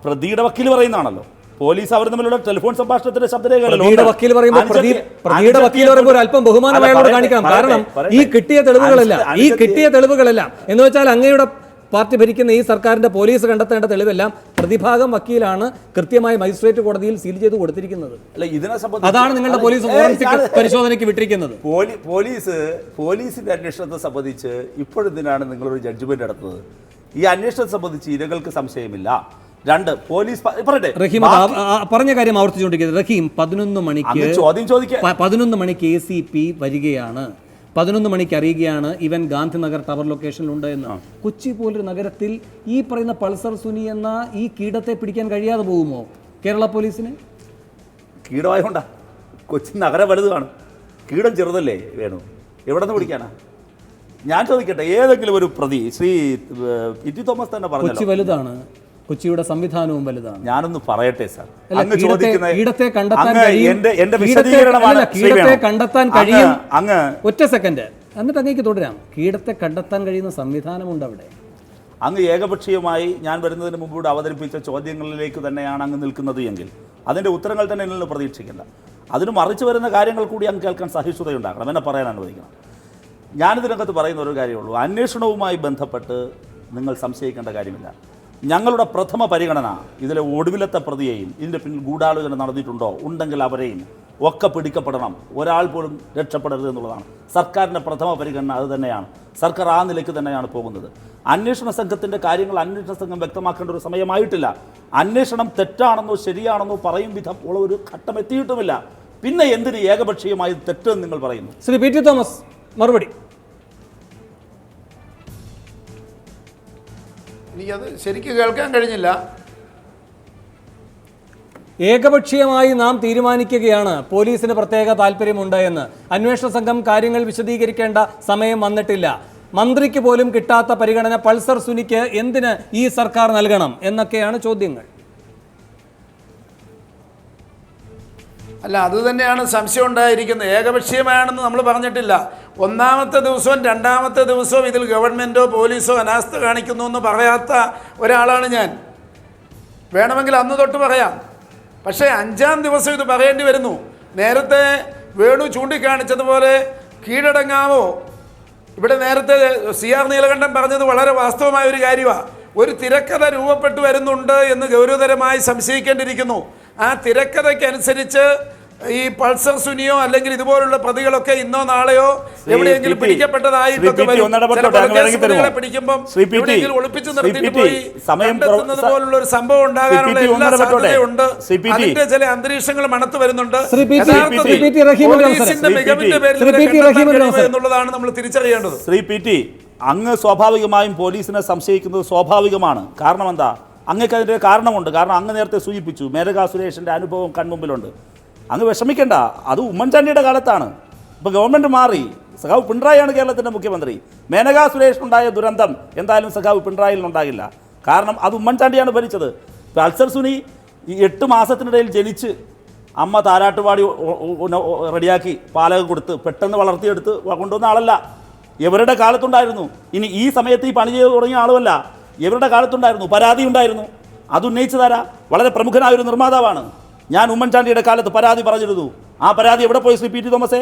പ്രതിയുടെ വക്കീൽ പറയുന്നതാണല്ലോ. പോലീസ് അവർ തമ്മിലുള്ള ടെലിഫോൺ സംഭാഷണത്തിന്റെ ശബ്ദരേഖ വക്കീൽ പറയുമ്പോൾ അല്പം ബഹുമാനം അയാളോട് കാണിക്കണം. കാരണം ഈ കിട്ടിയ തെളിവുകളെല്ലാം എന്ന് വെച്ചാൽ അങ്ങയുടെ പാർട്ടി ഭരിക്കുന്ന ഈ സർക്കാരിന്റെ പോലീസ് കണ്ടെത്തേണ്ട തെളിവെല്ലാം പ്രതിഭാഗം വക്കീലാണ് കൃത്യമായി മജിസ്ട്രേറ്റ് കോടതിയിൽ സീൽ ചെയ്ത് കൊടുത്തിരിക്കുന്നത്. അതാണ് നിങ്ങളുടെ പോലീസ് പരിശോധനയ്ക്ക് വിട്ടിരിക്കുന്നത്. പോലീസിന്റെ അന്വേഷണത്തെ സംബന്ധിച്ച് ഇപ്പോഴെന്തിനാണ് നിങ്ങളൊരു ജഡ്ജ്മെന്റ് നടത്തുന്നത്? ഈ അന്വേഷണത്തെ സംബന്ധിച്ച് ഇരകൾക്ക് സംശയമില്ല. 2 പോലീസ് റഹീം പറഞ്ഞ കാര്യം ആവർത്തിച്ചുകൊണ്ടിരിക്കുന്നത്. റഹീം 11 മണിക്ക് ACP വരികയാണ്, 11 മണിക്ക് അറിയുകയാണ് ഇവൻ ഗാന്ധിനഗർ ടവർ ലൊക്കേഷനിലുണ്ട് എന്ന്. കൊച്ചി പോലൊരു നഗരത്തിൽ ഈ പറയുന്ന പൾസർ സുനി എന്ന ഈ കീടത്തെ പിടിക്കാൻ കഴിയാതെ പോകുമോ കേരള പോലീസിന്? കീടമായോണ്ടാ? കൊച്ചി നഗരം വലുതാണ്, കീടം ചെറുതല്ലേ വേണു, എവിടെ നിന്ന് പിടിക്കാനാ? ഞാൻ ചോദിക്കട്ടെ, ഏതെങ്കിലും ഒരു പ്രതി ശ്രീ പി ടി തോമസ് തന്നെ പറഞ്ഞു കൊച്ചി വലുതാണ്, കൊച്ചിയുടെ സംവിധാനവും വലുതാണ്. ഞാനൊന്ന് പറയട്ടെ സാർ, കീടത്തെ കണ്ടെത്താൻ കഴിയും. ഒറ്റ സെക്കൻഡ് എന്നിട്ട് അങ്ങേക്ക് തുടരാം. കീടത്തെ കണ്ടെത്താൻ കഴിയുന്ന സംവിധാനമുണ്ട് അവിടെ. അങ്ങ് ഏകപക്ഷീയമായി ഞാൻ വരുന്നതിന് മുമ്പ് ഇവിടെ അവതരിപ്പിച്ച ചോദ്യങ്ങളിലേക്ക് തന്നെയാണ് അങ്ങ് നിൽക്കുന്നത് എങ്കിൽ അതിൻ്റെ ഉത്തരങ്ങൾ തന്നെ എന്നിൽ നിന്ന് പ്രതീക്ഷിക്കേണ്ട. അതിന് മറിച്ച് വരുന്ന കാര്യങ്ങൾ കൂടി അങ്ങ് കേൾക്കാൻ സഹിഷ്ണുതയുണ്ടാകണം, എന്നെ പറയാൻ അനുവദിക്കണം. ഞാനിതിനകത്ത് പറയുന്ന ഒരു കാര്യമുള്ളൂ, അന്വേഷണവുമായി ബന്ധപ്പെട്ട് നിങ്ങൾ സംശയിക്കേണ്ട കാര്യമില്ല. ഞങ്ങളുടെ പ്രഥമ പരിഗണന ഇതിലെ ഒടുവിലത്തെ പ്രതിയെയും ഇതിൻ്റെ പിന്നിൽ ഗൂഢാലോചന നടന്നിട്ടുണ്ടോ ഉണ്ടെങ്കിൽ അവരെയും ഒക്കെ പിടിക്കപ്പെടണം, ഒരാൾ പോലും രക്ഷപ്പെടരുത് എന്നുള്ളതാണ് സർക്കാരിൻ്റെ പ്രഥമ പരിഗണന. അത് തന്നെയാണ് സർക്കാർ ആ നിലയ്ക്ക് തന്നെയാണ് പോകുന്നത്. അന്വേഷണ സംഘത്തിൻ്റെ കാര്യങ്ങൾ അന്വേഷണ സംഘം വ്യക്തമാക്കേണ്ട ഒരു സമയമായിട്ടില്ല. അന്വേഷണം തെറ്റാണെന്നോ ശരിയാണെന്നോ പറയും വിധം ഉള്ള ഒരു ഘട്ടം എത്തിയിട്ടുമില്ല. പിന്നെ എന്തിന് ഏകപക്ഷീയമായി തെറ്റെന്ന് നിങ്ങൾ പറയുന്നു? ശ്രീ പി ടി തോമസ് മറുപടി. എനിക്കത് ശരിക്കും കേൾക്കാൻ കഴിഞ്ഞില്ല. ഏകപക്ഷീയമായി നാം തീരുമാനിക്കുകയാണ് പോലീസിന് പ്രത്യേക താല്പര്യമുണ്ട് എന്ന്. അന്വേഷണ സംഘം കാര്യങ്ങൾ വിശദീകരിക്കേണ്ട സമയം വന്നിട്ടില്ല. മന്ത്രിക്ക് പോലും കിട്ടാത്ത പരിഗണന പൾസർ സുനിക്ക് എന്തിന് ഈ സർക്കാർ നൽകണം എന്നൊക്കെയാണ് ചോദ്യങ്ങൾ. അല്ല, അത് തന്നെയാണ് സംശയം ഉണ്ടായിരിക്കുന്നത്. ഏകപക്ഷീയമാണെന്ന് നമ്മൾ പറഞ്ഞിട്ടില്ല. ഒന്നാമത്തെ ദിവസവും 2ാമത്തെ ദിവസവും ഇതിൽ ഗവൺമെൻറ്റോ പോലീസോ അനാസ്ഥ കാണിക്കുന്നു എന്ന് പറയാത്ത ഒരാളാണ് ഞാൻ. വേണമെങ്കിൽ അന്ന് തൊട്ട് പറയാം. പക്ഷേ 5ാം ദിവസം ഇത് പറയേണ്ടി വരുന്നു. നേരത്തെ വേണു ചൂണ്ടിക്കാണിച്ചതുപോലെ കീഴടങ്ങാമോ? ഇവിടെ നേരത്തെ CR നീലകണ്ഠൻ പറഞ്ഞത് വളരെ വാസ്തവമായ ഒരു കാര്യമാണ്. ഒരു തിരക്കഥ രൂപപ്പെട്ടു വരുന്നുണ്ട് എന്ന് ഗൗരവതരമായി സംശയിക്കേണ്ടിയിരിക്കുന്നു. ആ തിരക്കഥയ്ക്കനുസരിച്ച് ഈ പൾസർ സുനിയോ അല്ലെങ്കിൽ ഇതുപോലുള്ള പ്രതികളൊക്കെ ഇന്നോ നാളെയോ എവിടെയെങ്കിലും പിടിക്കപ്പെട്ടതായിട്ടൊക്കെ പിടിക്കുമ്പോൾ എവിടെയെങ്കിലും ഒളിപ്പിച്ചു നിർത്തിയിട്ട് പോയി കണ്ടെത്തുന്നത് പോലുള്ള ഒരു സംഭവം ഉണ്ടാകാനുള്ള എല്ലാ സാധ്യതയുണ്ട്. അതിന്റെ ചില അന്തരീക്ഷങ്ങൾ മണത്ത് വരുന്നുണ്ട്. പോലീസിന്റെ മികവിന്റെ പേരിൽ എന്നുള്ളതാണ് നമ്മൾ തിരിച്ചറിയേണ്ടത്. ശ്രീ പി ടി, അങ്ങ് സ്വാഭാവികമായും പോലീസിനെ സംശയിക്കുന്നത് സ്വാഭാവികമാണ്. കാരണം എന്താ? അങ്ങക്ക് അതിൻ്റെ കാരണമുണ്ട്. കാരണം അങ്ങ് നേരത്തെ സൂചിപ്പിച്ചു മേനകാ സുരേഷിൻ്റെ അനുഭവം കൺമുമ്പിലുണ്ട്. അങ്ങ് വിഷമിക്കേണ്ട, അത് ഉമ്മൻചാണ്ടിയുടെ കാലത്താണ്. ഇപ്പോൾ ഗവൺമെൻറ് മാറി, സഖാവ് പിണറായിയാണ് കേരളത്തിൻ്റെ മുഖ്യമന്ത്രി. മേനകാ സുരേഷിനുണ്ടായ ദുരന്തം എന്തായാലും സഖാവ് പിണറായിലുണ്ടാകില്ല. കാരണം അത് ഉമ്മൻചാണ്ടിയാണ് ഭരിച്ചത്. പൾസർ സുനി ഈ 8 മാസത്തിനിടയിൽ ജനിച്ച് അമ്മ താരാട്ടുപാടി റെഡിയാക്കി പാലകം കൊടുത്ത് പെട്ടെന്ന് വളർത്തിയെടുത്ത് കൊണ്ടുവന്ന ആളല്ല. ഇവരുടെ കാലത്തുണ്ടായിരുന്നു. ഇനി ഈ സമയത്ത് ഈ പണി ചെയ്ത് തുടങ്ങിയ ആളുമല്ല, ഇവരുടെ കാലത്തുണ്ടായിരുന്നു. പരാതി ഉണ്ടായിരുന്നു. അത് ഉന്നയിച്ചതാരാ? വളരെ പ്രമുഖനായ ഒരു നിർമ്മാതാവാണ്. ഞാൻ ഉമ്മൻചാണ്ടിയുടെ കാലത്ത് പരാതി പറഞ്ഞിരുന്നു. ആ പരാതി എവിടെ പോയി? ശ്രീ പി ടി തോമസേ,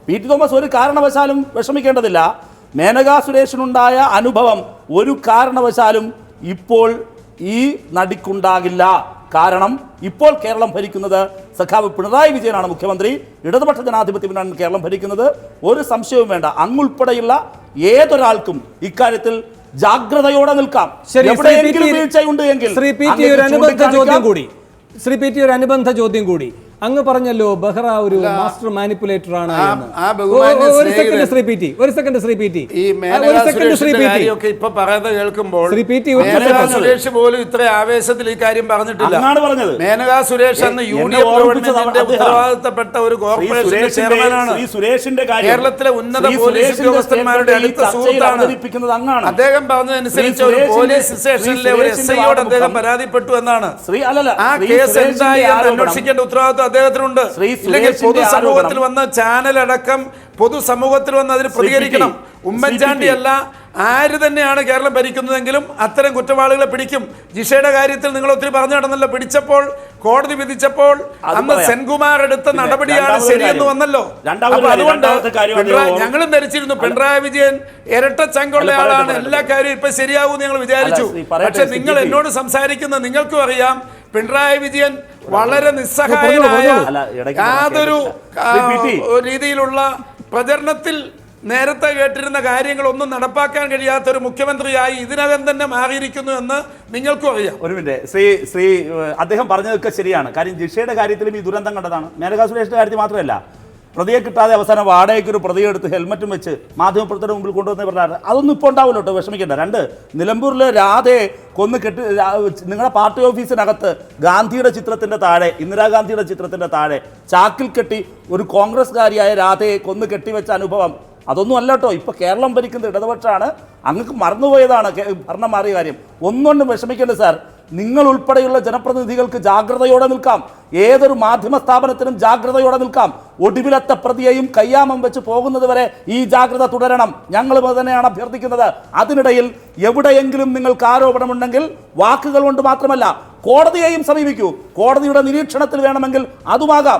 പി ടി തോമസ് ഒരു കാരണവശാലും വിഷമിക്കേണ്ടതില്ല. മേനകാ സുരേഷിനുണ്ടായ അനുഭവം ഒരു കാരണവശാലും ഇപ്പോൾ ഈ നടിക്കുണ്ടാകില്ല. കാരണം ഇപ്പോൾ കേരളം ഭരിക്കുന്നത് സഖാവ് പിണറായി വിജയനാണ് മുഖ്യമന്ത്രി. ഇടതുപക്ഷ ജനാധിപത്യ മുന്നണിയാണ് കേരളം ഭരിക്കുന്നത്. ഒരു സംശയവും വേണ്ട. അങ്ങുൾപ്പെടെയുള്ള ഏതൊരാൾക്കും ഇക്കാര്യത്തിൽ ജാഗ്രതയോടെ നിൽക്കാം. എവിടെയെങ്കിലും വീഴ്ചയുണ്ട് എങ്കിൽ ശ്രീ പി ടി ഒരു അനുബന്ധ ചോദ്യം കൂടി. അങ്ങ് പറഞ്ഞല്ലോ ബെഹ്റ ഒരു മാസ്റ്റർ മാനിപ്പുലേറ്റർ ആണ്. ഒരു സെക്കൻഡ് ശ്രീ പി ടി. ഇപ്പൊ പറയുന്നത് കേൾക്കുമ്പോൾ മേനകാ സുരേഷ് പോലും ഇത്ര ആവേശത്തിൽ ഈ കാര്യം പറഞ്ഞിട്ടില്ല. മേനകാ സുരേഷ് അന്ന് UDF ഗവൺമെന്റിന്റെ ഉത്തരവാദിത്തപ്പെട്ട ഒരു കോർപ്പറേഷന്റെ ചെയർമാനാണ്. കേരളത്തിലെ ഉന്നത പോലീസ് ഉദ്യോഗസ്ഥന്മാരുടെ അടുത്ത സുഹൃത്താണ്. അദ്ദേഹം പറഞ്ഞതനുസരിച്ച് ഒരു പോലീസ് സ്റ്റേഷനിലെ ഒരു SIയോട് അദ്ദേഹം പരാതിപ്പെട്ടു എന്നാണ്. ആ കേസ് എന്തായി എന്ന് അന്വേഷിക്കേണ്ട ഉത്തരവാദിത്വം അദ്ദേഹത്തിനുണ്ട്. ഇല്ലെങ്കിൽ പൊതുസമൂഹത്തിൽ വന്ന ചാനൽ അടക്കം പൊതുസമൂഹത്തിൽ വന്ന് അതിന് പ്രതികരിക്കണം. ഉമ്മൻചാണ്ടി അല്ല, ആര് തന്നെയാണ് കേരളം ഭരിക്കുന്നതെങ്കിലും അത്തരം കുറ്റവാളികളെ പിടിക്കും. ജിഷയുടെ കാര്യത്തിൽ നിങ്ങൾ ഒത്തിരി പറഞ്ഞു നടന്നല്ലോ, പിടിച്ചപ്പോൾ കോടതി വിധിച്ചപ്പോൾ അന്ന് സെൻകുമാർ എടുത്ത നടപടിയാണ് ശരിയെന്ന് വന്നല്ലോ. അപ്പൊ അതുകൊണ്ട് ഞങ്ങളും ധരിച്ചിരുന്നു പിണറായി വിജയൻ ഇരട്ട ചങ്കുള്ള ആളാണ്, എല്ലാ കാര്യവും ഇപ്പൊ ശരിയാവും ഞങ്ങൾ വിചാരിച്ചു. പക്ഷെ നിങ്ങൾ എന്നോട് സംസാരിക്കുന്ന നിങ്ങൾക്കും അറിയാം പിണറായി വിജയൻ വളരെ നിസ്സഹായനായ യാതൊരു രീതിയിലുള്ള പ്രചരണത്തിൽ നേരത്തെ കേട്ടിരുന്ന കാര്യങ്ങളൊന്നും നടപ്പാക്കാൻ കഴിയാത്തൊരു മുഖ്യമന്ത്രിയായി ഇതിനകം തന്നെ മാറിയിരിക്കുന്നു എന്ന് നിങ്ങൾക്കും അറിയാം. ഒരു മിനിറ്റ്, ശ്രീ അദ്ദേഹം പറഞ്ഞതൊക്കെ ശരിയാണ്. കാര്യം ജിഷയുടെ കാര്യത്തിലും ഈ ദുരന്തം കണ്ടതാണ്. മേനകാ സുരേഷിന്റെ കാര്യത്തിൽ മാത്രമല്ല, പ്രതിയെ കിട്ടാതെ അവസാനം വാടകയ്ക്ക് ഒരു പ്രതിയെ എടുത്ത് ഹെൽമറ്റും വെച്ച് മാധ്യമപ്രവർത്തകരുടെ മുമ്പിൽ കൊണ്ടുവന്ന് പറഞ്ഞാൽ അതൊന്നും ഇപ്പോൾ ഉണ്ടാവില്ല കേട്ടോ, വിഷമിക്കേണ്ട. 2, നിലമ്പൂരിലെ രാധയെ കൊന്ന് കെട്ടി നിങ്ങളുടെ പാർട്ടി ഓഫീസിനകത്ത് ഗാന്ധിയുടെ ചിത്രത്തിൻ്റെ താഴെ, ഇന്ദിരാഗാന്ധിയുടെ ചിത്രത്തിൻ്റെ താഴെ ചാക്കിൽ കെട്ടി ഒരു കോൺഗ്രസ്സുകാരിയായ രാധയെ കൊന്ന് കെട്ടിവെച്ച അനുഭവം അതൊന്നും അല്ല കേട്ടോ. ഇപ്പോൾ കേരളം ഭരിക്കുന്ന ഇടതുപക്ഷമാണ്. അങ്ങക്ക് മറന്നുപോയതാണ് ഭരണം മാറിയ കാര്യം. ഒന്നുകൊണ്ടും വിഷമിക്കേണ്ട സാർ. നിങ്ങൾ ഉൾപ്പെടെയുള്ള ജനപ്രതിനിധികൾക്ക് ജാഗ്രതയോടെ നിൽക്കാം. ഏതൊരു മാധ്യമ സ്ഥാപനത്തിനും ജാഗ്രതയോടെ നിൽക്കാം. ഒടുവിലത്തെ പ്രതിയെയും കയ്യാമം വെച്ച് പോകുന്നത് വരെ ഈ ജാഗ്രത തുടരണം. ഞങ്ങളും അത് തന്നെയാണ് അഭ്യർത്ഥിക്കുന്നത്. അതിനിടയിൽ എവിടെയെങ്കിലും നിങ്ങൾക്ക് ആരോപണമുണ്ടെങ്കിൽ വാക്കുകൾ കൊണ്ട് മാത്രമല്ല കോടതിയെയും സമീപിക്കൂ. കോടതിയുടെ നിരീക്ഷണത്തിൽ വേണമെങ്കിൽ അതുമാകാം.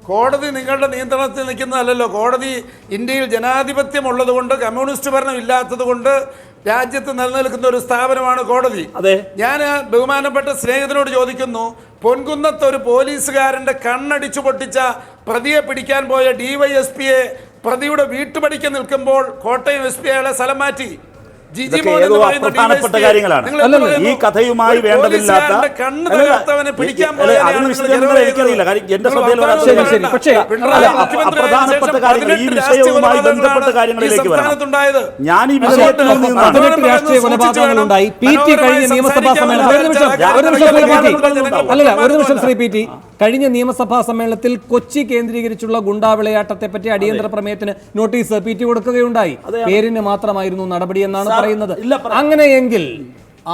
കോടതി നിങ്ങളുടെ നിയന്ത്രണത്തിൽ നിൽക്കുന്നതല്ലോ. കോടതി ഇന്ത്യയിൽ ജനാധിപത്യം ഉള്ളതുകൊണ്ട്, കമ്മ്യൂണിസ്റ്റ് ഭരണം ഇല്ലാത്തത് കൊണ്ട് രാജ്യത്ത് നിലനിൽക്കുന്ന ഒരു സ്ഥാപനമാണ് കോടതി. ഞാൻ ബഹുമാനപ്പെട്ട സ്നേഹിതനോട് ചോദിക്കുന്നു, പൊൻകുന്നത്ത് ഒരു പോലീസുകാരന്റെ കണ്ണടിച്ചു പൊട്ടിച്ച പ്രതിയെ പിടിക്കാൻ പോയ DYSPയെ പ്രതിയുടെ വീട്ടുപടിക്ക് നിൽക്കുമ്പോൾ കോട്ടയം SP അയാളെ സ്ഥലം മാറ്റി. പ്രധാനപ്പെട്ട കാര്യങ്ങളാണ്. ഈ കഥയുമായി വേണ്ടതില്ലാത്ത എനിക്കറിയില്ല, എന്റെ ശ്രദ്ധയിൽ അപ്രധാനപ്പെട്ട കാര്യങ്ങൾ, ഈ വിഷയവുമായി ബന്ധപ്പെട്ട കാര്യങ്ങളിലേക്ക് വരാം. ഞാൻ ഈ വിഷയത്തിൽ രാഷ്ട്രീയ കൊലപാതകങ്ങളുണ്ടായി. PT കഴിഞ്ഞ നിയമസഭാ സമ്മേളനത്തിൽ കഴിഞ്ഞ നിയമസഭാ സമ്മേളനത്തിൽ കൊച്ചി കേന്ദ്രീകരിച്ചുള്ള ഗുണ്ടാ വിളയാട്ടത്തെ പറ്റി അടിയന്തര പ്രമേയത്തിന് നോട്ടീസ് PT കൊടുക്കുകയുണ്ടായി. പേരിന് മാത്രമായിരുന്നു നടപടി എന്നാണ് പറയുന്നത്. അങ്ങനെയെങ്കിൽ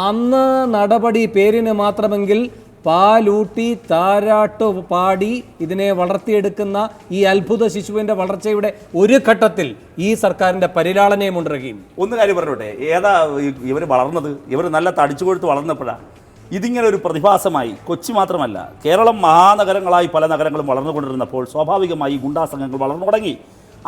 അന്ന് നടപടി പേരിന് മാത്രമെങ്കിൽ പാലൂട്ടി താരാട്ട് പാടി ഇതിനെ വളർത്തിയെടുക്കുന്ന ഈ അത്ഭുത ശിശുവിന്റെ വളർച്ചയുടെ ഒരു ഘട്ടത്തിൽ ഈ സർക്കാരിന്റെ പരിലാളനയും ഉണ്ടാകുകയും. ഒന്ന് കാര്യം പറഞ്ഞോട്ടെ, ഏതാ ഇവർ വളർന്നത്? ഇവർ നല്ല തടിച്ചു കൊഴുത്ത് വളർന്നപ്പോഴാണ് ഇതിങ്ങനെ ഒരു പ്രതിഭാസമായി. കൊച്ചി മാത്രമല്ല, കേരളം മഹാനഗരങ്ങളായി പല നഗരങ്ങളും വളർന്നുകൊണ്ടിരുന്നപ്പോൾ സ്വാഭാവികമായി ഗുണ്ടാ സംഘങ്ങൾ വളർന്നു തുടങ്ങി.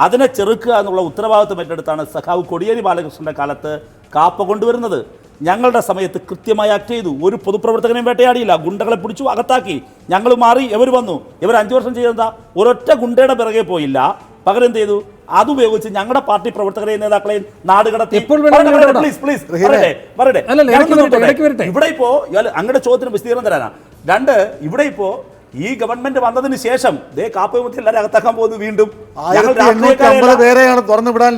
അതിനെ ചെറുക്കുക എന്നുള്ള ഉത്തരവാദിത്വം ഏറ്റെടുത്താണ് സഖാവ് കോടിയേരി ബാലകൃഷ്ണന്റെ കാലത്ത് കാപ്പ കൊണ്ടുവരുന്നത്. ഞങ്ങളുടെ സമയത്ത് കൃത്യമായി ആക്ട് ചെയ്തു. ഒരു പൊതുപ്രവർത്തകനെയും വേട്ടയാടിയില്ല. ഗുണ്ടകളെ പിടിച്ചു, അകത്താക്കി. ഞങ്ങൾ മാറി, ഇവർ വന്നു. ഇവർ 5 വർഷം ചെയ്തെന്താ? ഒരൊറ്റ ഗുണ്ടയുടെ പിറകെ പോയില്ല. പകരം എന്ത് ചെയ്തു? അതുപയോഗിച്ച് ഞങ്ങളുടെ പാർട്ടി പ്രവർത്തകരെയും നേതാക്കളെയും നാട് കടത്തി. ഇവിടെ ഇപ്പോ അങ്ങയുടെ ചോദ്യത്തിന് വിശദീകരണം തരാനാ. 2, ഇവിടെ ഇപ്പോ ഈ ഗവൺമെന്റ് വന്നതിന് ശേഷം കാപ്പയുമത്തി എല്ലാവരും അകത്താക്കാൻ പോകുന്നു. വീണ്ടും പേരെയാണ് തുറന്നു വിടാൻ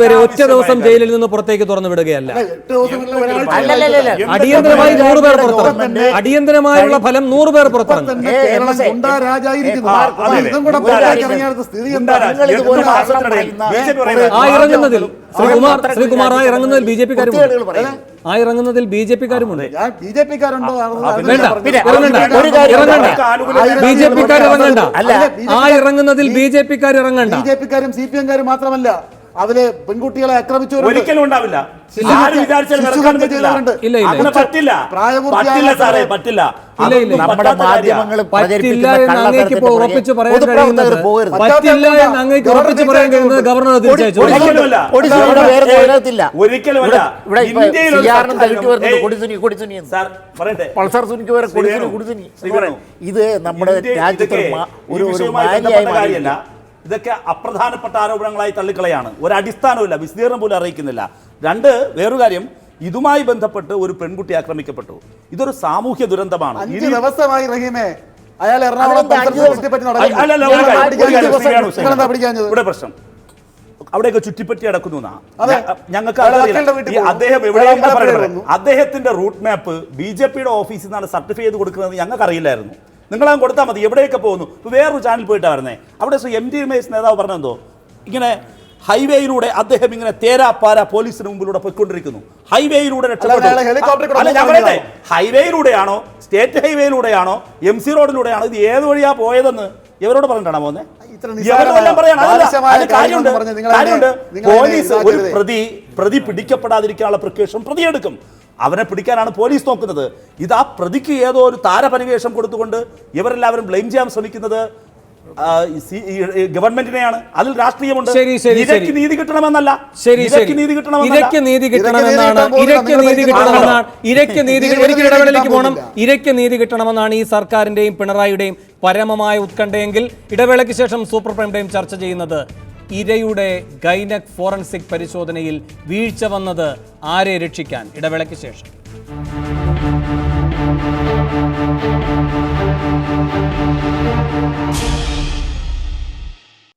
പേരെ ഒറ്റ ദിവസം ജയിലിൽ നിന്ന് പുറത്തേക്ക് തുറന്നു വിടുകയല്ല. അടിയന്തരമായി 100 പേർ പുറത്തിറങ്ങും. അടിയന്തരമായുള്ള ഫലം 100 പേർ പുറത്തിറങ്ങും. ഇറങ്ങുന്നതിൽ ശ്രീകുമാർ ഇറങ്ങുന്നതിൽ BJP കാരുമുണ്ട്. BJP-കാരുണ്ടോ? ഇറങ്ങുന്നതിൽ BJP-കാർ ഇറങ്ങണ്ട. BJP-കാരും CPM-കാരും മാത്രമല്ല, അതില് പെൺകുട്ടികളെ ആക്രമിച്ചവരുണ്ട്. ഒരിക്കലും ഉണ്ടാവില്ല. നമ്മുടെ മാധ്യമങ്ങൾ ഉറപ്പിച്ചു പറയാൻ കഴിയുന്നത് ഗവർണർ ഇത് നമ്മുടെ രാജ്യത്ത് ഒരു കാര്യമല്ല. ഇതൊക്കെ അപ്രധാനപ്പെട്ട ആരോപണങ്ങളായി തള്ളിക്കളയാണ്. ഒരടിസ്ഥാനമില്ല, വിശദീകരണം പോലും അറിയിക്കുന്നില്ല. 2, വേറൊരു കാര്യം, ഇതുമായി ബന്ധപ്പെട്ട് ഒരു പെൺകുട്ടി ആക്രമിക്കപ്പെട്ടു. ഇതൊരു സാമൂഹ്യ ദുരന്തമാണ്. ഇവിടെ പ്രശ്നം അവിടെയൊക്കെ ചുറ്റിപ്പറ്റി അടക്കുന്നു. ഞങ്ങൾക്ക് അദ്ദേഹം എവിടെയെങ്കിലും അദ്ദേഹത്തിന്റെ റൂട്ട് മാപ്പ് BJP-യുടെ ഓഫീസിൽ നിന്നാണ് സർട്ടിഫൈ ചെയ്ത് കൊടുക്കുന്നത് ഞങ്ങൾക്ക് അറിയില്ലായിരുന്നു. നിങ്ങളാൻ കൊടുത്താൽ മതി. എവിടെയൊക്കെ പോകുന്നു? ഇപ്പോൾ വേറൊരു ചാനൽ പോയിട്ടാണ് വരുന്നത്. അവിടെ MT രമേശ് നേതാവ് പറഞ്ഞെന്തോ, ഇങ്ങനെ ഹൈവേയിലൂടെ അദ്ദേഹം ഇങ്ങനെ തേരാപ്പാര പോലീസിന് മുമ്പിലൂടെ പോയിക്കൊണ്ടിരിക്കുന്നു. ഹൈവേയിലൂടെ രക്ഷപ്പെട്ടു. അയാളെ ഹെലികോപ്റ്ററിൽ കൂടെ അല്ല, ഞാൻ പോകാൻ പറയട്ടെ, ഹൈവേയിലൂടെയാണോ സ്റ്റേറ്റ് ഹൈവേയിലൂടെയാണോ MC റോഡിലൂടെയാണോ ഇത് ഏത് വഴിയാ പോയതെന്ന് ഇവരോട് പറഞ്ഞിട്ടാണോ പോകുന്നത്? ഇത്ര നിസ്സാരമായ ബാലിശമായ കാര്യങ്ങളൊന്നും പറഞ്ഞ് നിങ്ങൾ പോലീസ് ഒരു ഇതാക്കരുത്. പ്രതി പിടിക്കപ്പെടാതിരിക്കാനുള്ള പ്രിക്കോഷൻ പ്രതി എടുക്കും. അവനെ പിടിക്കാനാണ് പോലീസ് നോക്കുന്നത്. ഇത് ആ പ്രതിക്ക് ഏതോ ഒരു താരപരിവേഷം കൊടുത്തുകൊണ്ട് ഇവരെല്ലാവരും ബ്ലെയിം ചെയ്യാൻ ശ്രമിക്കുന്നത് ഗവൺമെന്റിനെയാണ്. അതിൽ രാഷ്ട്രീയമുണ്ട്. ഇരയ്ക്ക് നീതി കിട്ടണമെന്നല്ല, ഇരയ്ക്ക് നീതി കിട്ടണമെന്നാണ് ഈ സർക്കാരിന്റെയും പിണറായിയുടെയും പരമമായ ഉത്കണ്ഠയെങ്കിൽ ഇടവേളയ്ക്ക് ശേഷം സൂപ്പർ പ്രൈം ടൈം ചർച്ച ചെയ്യുന്നത് ഇരയുടെ ഗൈനക് ഫോറൻസിക് പരിശോധനയിൽ വീഴ്ച വന്നത് ആരെ രക്ഷിക്കാൻ? ഇടവേളയ്ക്ക് ശേഷം.